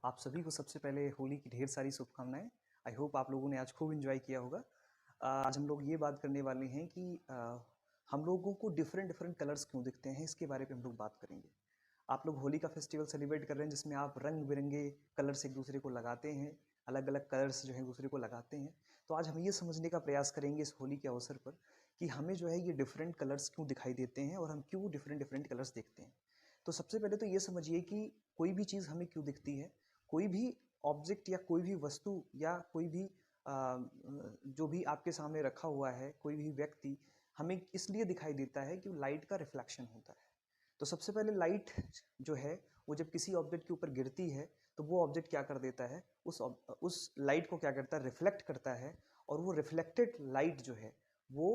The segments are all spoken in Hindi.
आप सभी को सबसे पहले होली की ढेर सारी शुभकामनाएं। आई होप आप लोगों ने आज खूब एंजॉय किया होगा। आज हम लोग ये बात करने वाले हैं कि हम लोगों को डिफरेंट डिफरेंट कलर्स क्यों दिखते हैं, इसके बारे पे हम लोग बात करेंगे। आप लोग होली का फेस्टिवल सेलिब्रेट कर रहे हैं जिसमें आप रंग बिरंगे कलर्स एक दूसरे को लगाते हैं, अलग अलग कलर्स जो है एक दूसरे को लगाते हैं। तो आज हम ये समझने का प्रयास करेंगे इस होली के अवसर पर कि हमें जो है ये डिफरेंट कलर्स क्यों दिखाई देते हैं और हम क्यों डिफरेंट डिफरेंट कलर्स देखते हैं। तो सबसे पहले तो ये समझिए कि कोई भी चीज़ हमें क्यों दिखती है। कोई भी ऑब्जेक्ट या कोई भी वस्तु या कोई भी जो भी आपके सामने रखा हुआ है, कोई भी व्यक्ति हमें इसलिए दिखाई देता है कि लाइट का रिफ्लेक्शन होता है। तो सबसे पहले लाइट जो है वो जब किसी ऑब्जेक्ट के ऊपर गिरती है तो वो ऑब्जेक्ट क्या कर देता है, उस लाइट को क्या करता है, रिफ्लेक्ट करता है। और वो रिफ्लेक्टेड लाइट जो है वो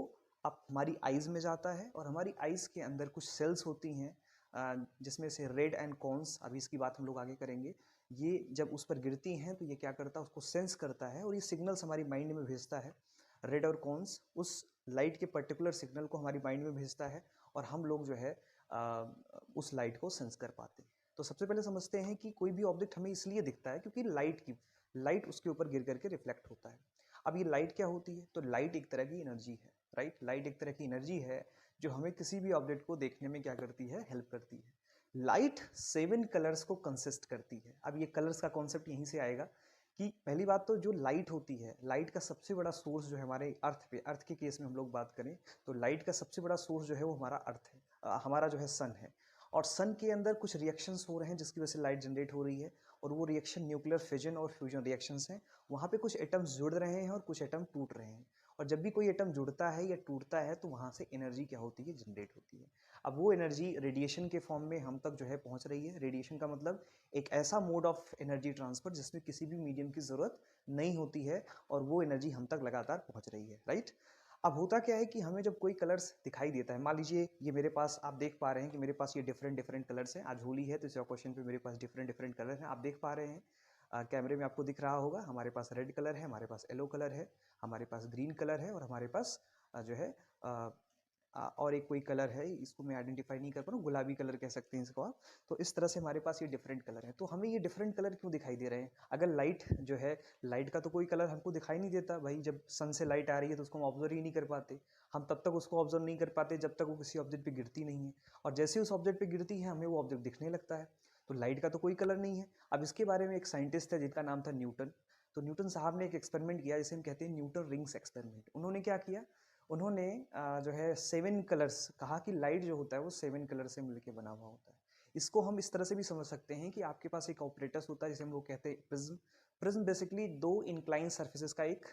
अब हमारी आइज़ में जाता है और हमारी आइज़ के अंदर कुछ सेल्स होती हैं, जिसमें से रेड एंड कॉन्स, अभी इसकी बात हम लोग आगे करेंगे। ये जब उस पर गिरती हैं तो ये क्या करता है, उसको सेंस करता है और ये सिग्नल्स हमारी माइंड में भेजता है। रेड और कॉन्स उस लाइट के पर्टिकुलर सिग्नल को हमारी माइंड में भेजता है और हम लोग जो है उस लाइट को सेंस कर पाते हैं। तो सबसे पहले समझते हैं कि कोई भी ऑब्जेक्ट हमें इसलिए दिखता है क्योंकि लाइट उसके ऊपर गिर करके रिफ्लेक्ट होता है। अब ये लाइट क्या होती है, तो लाइट एक तरह की एनर्जी है। राइट, लाइट एक तरह की एनर्जी है जो हमें किसी भी ऑब्जेक्ट को देखने में क्या करती है, हेल्प करती है। लाइट 7 कलर्स को कंसिस्ट करती है। अब ये कलर्स का कॉन्सेप्ट यहीं से आएगा कि पहली बात तो जो लाइट होती है, लाइट का सबसे बड़ा सोर्स जो है हमारे अर्थ के केस में हम लोग बात करें तो लाइट का सबसे बड़ा सोर्स जो है वो हमारा अर्थ है, हमारा जो है सन है। और सन के अंदर कुछ रिएक्शंस हो रहे हैं जिसकी वजह से लाइट जनरेट हो रही है और वो रिएक्शन न्यूक्लियर फिजन और फ्यूजन रिएक्शंस हैं। वहाँ पे कुछ एटम्स जुड़ रहे हैं और कुछ एटम टूट रहे हैं। और जब भी कोई एटम जुड़ता है या टूटता है तो वहाँ से एनर्जी क्या होती है, जनरेट होती है। अब वो एनर्जी रेडिएशन के फॉर्म में हम तक जो है पहुँच रही है। रेडिएशन का मतलब एक ऐसा मोड ऑफ एनर्जी ट्रांसफर जिसमें किसी भी मीडियम की ज़रूरत नहीं होती है और वो एनर्जी हम तक लगातार पहुँच रही है। राइट। अब होता क्या है कि हमें जब कोई कलर्स दिखाई देता है, मान लीजिए ये मेरे पास, आप देख पा रहे हैं कि मेरे पास ये डिफरेंट डिफरेंट कलर्स हैं। आज होली है तो इस क्वेश्चन पे मेरे पास डिफरेंट डिफरेंट कलर हैं, आप देख पा रहे हैं। कैमरे में आपको दिख रहा होगा, हमारे पास रेड कलर है, हमारे पास येलो कलर है, हमारे पास ग्रीन कलर है और हमारे पास जो है और एक कोई कलर है, इसको मैं आइडेंटिफाई नहीं कर पा रहा हूँ, गुलाबी कलर कह सकते हैं इसको आप। तो इस तरह से हमारे पास ये डिफरेंट कलर हैं। तो हमें ये डिफरेंट कलर क्यों दिखाई दे रहे हैं? अगर लाइट जो है, लाइट का तो कोई कलर हमको दिखाई नहीं देता भाई। जब सन से लाइट आ रही है तो उसको हम ऑब्जर्व ही नहीं कर पाते। हम तब तक उसको ऑब्जर्व नहीं कर पाते जब तक वो किसी ऑब्जेक्ट पे गिरती नहीं है। और जैसे उस ऑब्जेक्ट पे गिरती है हमें वो ऑब्जेक्ट दिखने लगता है। तो लाइट का तो कोई कलर नहीं है। अब इसके बारे में एक साइंटिस्ट है जिनका नाम था न्यूटन। तो न्यूटन साहब ने एक एक्सपेरिमेंट किया जिसे हम कहते हैं न्यूटन रिंग्स एक्सपेरिमेंट। उन्होंने क्या किया, उन्होंने जो है 7 कलर्स कहा कि लाइट जो होता है वो 7 कलर से मिलकर बना हुआ होता है। इसको हम इस तरह से भी समझ सकते हैं कि आपके पास एक ऑपरेटस होता है जिसे हम लोग कहते हैं प्रिज्म। प्रिज्म बेसिकली दो इंक्लाइन सर्फेसिस का एक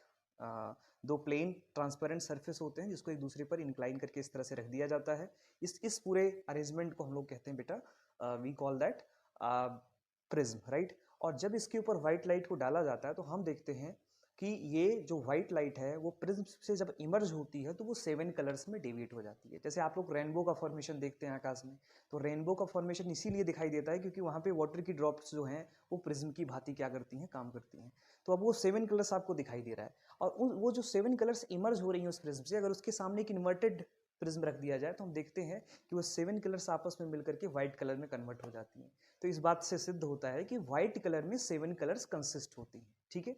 दो प्लेन ट्रांसपेरेंट सरफेस होते हैं जिसको एक दूसरे पर इंक्लाइन करके इस तरह से रख दिया जाता है। इस पूरे अरेंजमेंट को हम लोग कहते हैं बेटा, we call that prism. Right. और जब इसके ऊपर व्हाइट लाइट को डाला जाता है तो हम देखते हैं कि ये जो व्हाइट लाइट है वो प्रिज्म से जब इमर्ज होती है तो वो 7 कलर्स में डेविएट हो जाती है। जैसे आप लोग रेनबो का फॉर्मेशन देखते हैं आकाश में, तो रेनबो का फॉर्मेशन इसीलिए दिखाई देता है क्योंकि वहाँ पे वाटर की ड्रॉप्स जो हैं वो प्रिज्म की भांति क्या करती हैं, काम करती हैं। तो अब वो 7 कलर्स आपको दिखाई दे रहा है और वो जो 7 कलर्स इमर्ज हो रही हैं उस प्रिज्म से, अगर उसके सामने एक इन्वर्टेड प्रिज्म रख दिया जाए तो हम देखते हैं कि वो 7 कलर्स आपस में मिलकर के व्हाइट कलर में कन्वर्ट हो जाती हैं। तो इस बात से सिद्ध होता है कि व्हाइट कलर में 7 कलर्स कंसिस्ट होती हैं। ठीक है।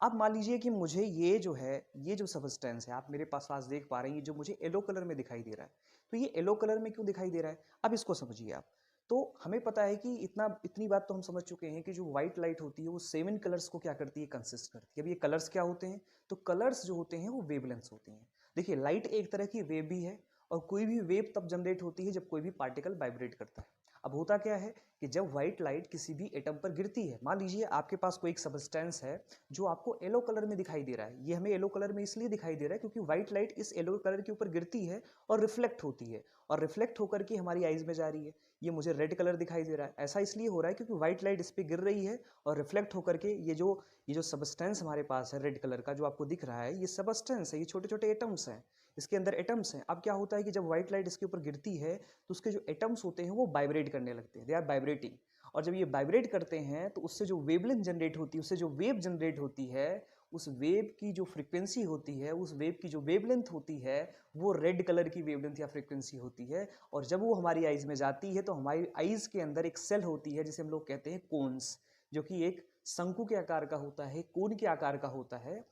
अब मान लीजिए कि मुझे ये जो है, ये जो सबस्टेंस है आप मेरे पास देख पा रहे हैं, ये जो मुझे येलो कलर में दिखाई दे रहा है, तो ये येलो कलर में क्यों दिखाई दे रहा है, अब इसको समझिए आप। तो हमें पता है कि इतनी बात तो हम समझ चुके हैं कि जो व्हाइट लाइट होती है वो 7 कलर्स को क्या करती है, कंसिस्ट करती है। अब ये कलर्स क्या होते हैं, तो कलर्स जो होते हैं वो वेवलेंथ्स होती हैं। देखिए लाइट एक तरह की वेव भी है और कोई भी वेव तब जनरेट होती है जब कोई भी पार्टिकल वाइब्रेट करता है। अब होता क्या है कि जब व्हाइट लाइट किसी भी एटम पर गिरती है, मान लीजिए आपके पास कोई एक सबस्टेंस है जो आपको येलो कलर में दिखाई दे रहा है। ये हमें येलो कलर में इसलिए दिखाई दे रहा है क्योंकि व्हाइट लाइट इस येलो कलर के ऊपर गिरती है और रिफ्लेक्ट होती है और रिफ्लेक्ट होकर के हमारी आइज में जा रही है। ये मुझे रेड कलर दिखाई दे रहा है, ऐसा इसलिए हो रहा है क्योंकि व्हाइट लाइट इस पर गिर रही है और रिफ्लेक्ट होकर के ये जो सबस्टेंस हमारे पास है रेड कलर का जो आपको दिख रहा है, ये सबस्टेंस है, ये छोटे छोटे एटम्स हैं, इसके अंदर एटम्स हैं। अब क्या होता है कि जब व्हाइट लाइट इसके ऊपर गिरती है तो उसके जो एटम्स होते हैं वो वाइब्रेट करने लगते हैं, दे आर वाइब्रेटिंग। और जब ये वाइब्रेट करते हैं तो उससे जो वेवलेंथ जनरेट होती है, उससे जो वेव जनरेट होती है, उस वेव की जो फ्रीक्वेंसी होती है, उस वेव की जो वेवलेंथ होती है, वो रेड कलर की वेवलेंथ या फ्रीक्वेंसी होती है। और जब वो हमारी आइज में जाती है तो हमारी आइज के अंदर एक सेल होती है जिसे हम लोग कहते हैं कोन्स। जो कि एक शंकु के आकार का होता है, कोन के आकार का होता है,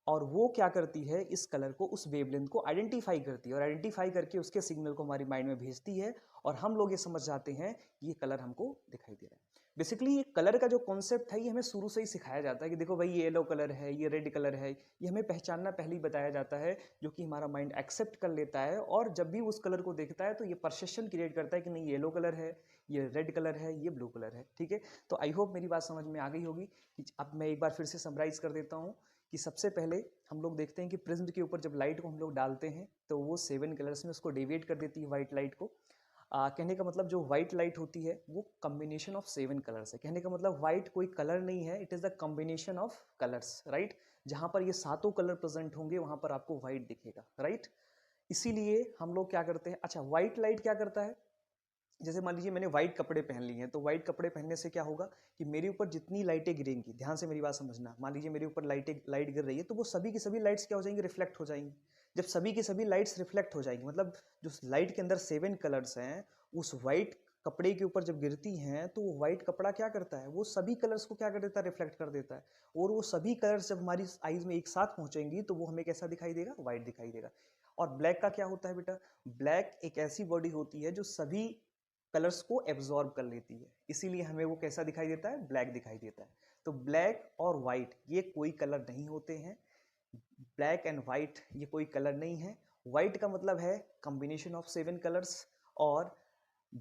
और वो क्या करती है, इस कलर को, उस वेवलेंथ को आइडेंटिफाई करती है और आइडेंटिफाई करके उसके सिग्नल को हमारी माइंड में भेजती है और हम लोग ये समझ जाते हैं कि ये कलर हमको दिखाई दे रहा है। बेसिकली ये कलर का जो कॉन्सेप्ट है ये हमें शुरू से ही सिखाया जाता है कि देखो भाई ये येलो कलर है, ये रेड कलर है, ये हमें पहचानना पहले ही बताया जाता है, जो कि हमारा माइंड एक्सेप्ट कर लेता है और जब भी उस कलर को देखता है तो ये परसेप्शन क्रिएट करता है कि नहीं, येलो कलर है, ये रेड कलर है, ये ब्लू कलर है। ठीक है, तो आई होप मेरी बात समझ में आ गई होगी। अब मैं एक बार फिर से समराइज कर देता हूँ कि सबसे पहले हम लोग देखते हैं कि प्रिज्म के ऊपर जब लाइट को हम लोग डालते हैं तो वो 7 कलर्स में उसको डेविएट कर देती है व्हाइट लाइट को। कहने का मतलब जो व्हाइट लाइट होती है वो कॉम्बिनेशन ऑफ 7 कलर्स है। कहने का मतलब व्हाइट कोई कलर नहीं है, it is the combination of colours, right. जहाँ पर ये सातों कलर प्रेजेंट होंगे वहाँ पर आपको व्हाइट दिखेगा, राइट। इसीलिए हम लोग क्या करते हैं, अच्छा व्हाइट लाइट क्या करता है, जैसे मान लीजिए मैंने व्हाइट कपड़े पहन लिए हैं, तो व्हाइट कपड़े पहनने से क्या होगा कि मेरे ऊपर जितनी लाइटें गिरेंगी, ध्यान से मेरी बात समझना, मान लीजिए मेरे ऊपर लाइट गिर रही है तो वो सभी की सभी लाइट्स क्या हो जाएंगी, रिफ्लेक्ट हो जाएंगी। जब सभी की सभी लाइट्स रिफ्लेक्ट हो जाएंगी, मतलब जो लाइट के अंदर 7 कलर्स हैं उस व्हाइट कपड़े के ऊपर जब गिरती हैं तो वो व्हाइट कपड़ा क्या करता है, वो सभी कलर्स को क्या कर देता है, रिफ्लेक्ट कर देता है। और वो सभी कलर्स जब हमारी आईज में एक साथ पहुंचेंगी तो वो हमें कैसा दिखाई देगा, व्हाइट दिखाई देगा। और ब्लैक का क्या होता है बेटा, ब्लैक एक ऐसी बॉडी होती है जो सभी कलर्स को एब्जॉर्ब कर लेती है, इसीलिए हमें वो कैसा दिखाई देता है, ब्लैक दिखाई देता है। तो ब्लैक और व्हाइट ये कोई कलर नहीं होते हैं, ब्लैक एंड व्हाइट ये कोई कलर नहीं है। व्हाइट का मतलब है कॉम्बिनेशन ऑफ 7 कलर्स और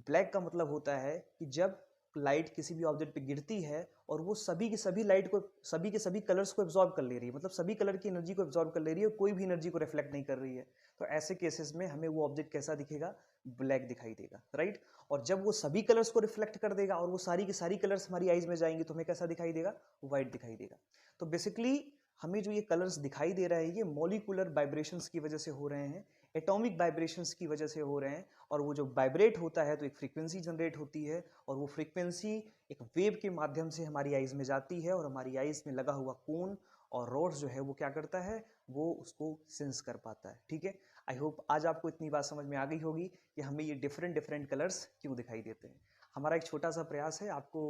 ब्लैक का मतलब होता है कि जब लाइट किसी भी ऑब्जेक्ट पे गिरती है और वो सभी की सभी लाइट को, सभी के सभी कलर्स को एब्जॉर्ब कर ले रही है, मतलब सभी कलर की एनर्जी को एब्जॉर्ब कर ले रही है, कोई भी एनर्जी को रिफ्लेक्ट नहीं कर रही है, तो ऐसे केसेस में हमें वो ऑब्जेक्ट कैसा दिखेगा, ब्लैक दिखाई देगा, राइट। और जब वो सभी कलर्स को रिफ्लेक्ट कर देगा और वो सारी की सारी कलर्स हमारी आईज में जाएंगी तो हमें कैसा दिखाई देगा, व्हाइट दिखाई देगा। तो बेसिकली हमें जो ये कलर्स दिखाई दे रहा है ये मॉलिक्यूलर वाइब्रेशंस की वजह से हो रहे हैं, एटॉमिक वाइब्रेशंस की वजह से हो रहे हैं। और वो जो वाइब्रेट होता है तो एक फ्रीक्वेंसी जनरेट होती है और वो फ्रीक्वेंसी एक वेव के माध्यम से हमारी आईज में जाती है और हमारी आईज में लगा हुआ कोन और रोड्स जो है वो क्या करता है, वो उसको सेंस कर पाता है। ठीक है, आई होप आज आपको इतनी बात समझ में आ गई होगी कि हमें ये डिफरेंट डिफरेंट कलर्स क्यों दिखाई देते हैं। हमारा एक छोटा सा प्रयास है आपको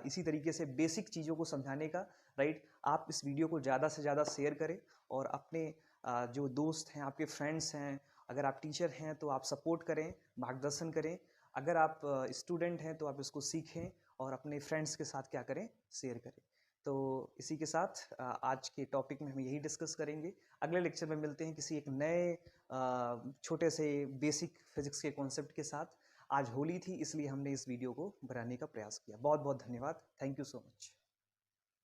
इसी तरीके से बेसिक चीज़ों को समझाने का, राइट। आप इस वीडियो को ज़्यादा से ज़्यादा शेयर करें और अपने जो दोस्त हैं, आपके फ्रेंड्स हैं, अगर आप टीचर हैं तो आप सपोर्ट करें, मार्गदर्शन करें। अगर आप स्टूडेंट हैं तो आप इसको सीखें और अपने फ्रेंड्स के साथ क्या करें, शेयर करें। तो इसी के साथ आज के टॉपिक में हम यही डिस्कस करेंगे। अगले लेक्चर में मिलते हैं किसी एक नए छोटे से बेसिक फिजिक्स के कॉन्सेप्ट के साथ। आज होली थी इसलिए हमने इस वीडियो को बनाने का प्रयास किया। बहुत बहुत धन्यवाद, थैंक यू सो मच।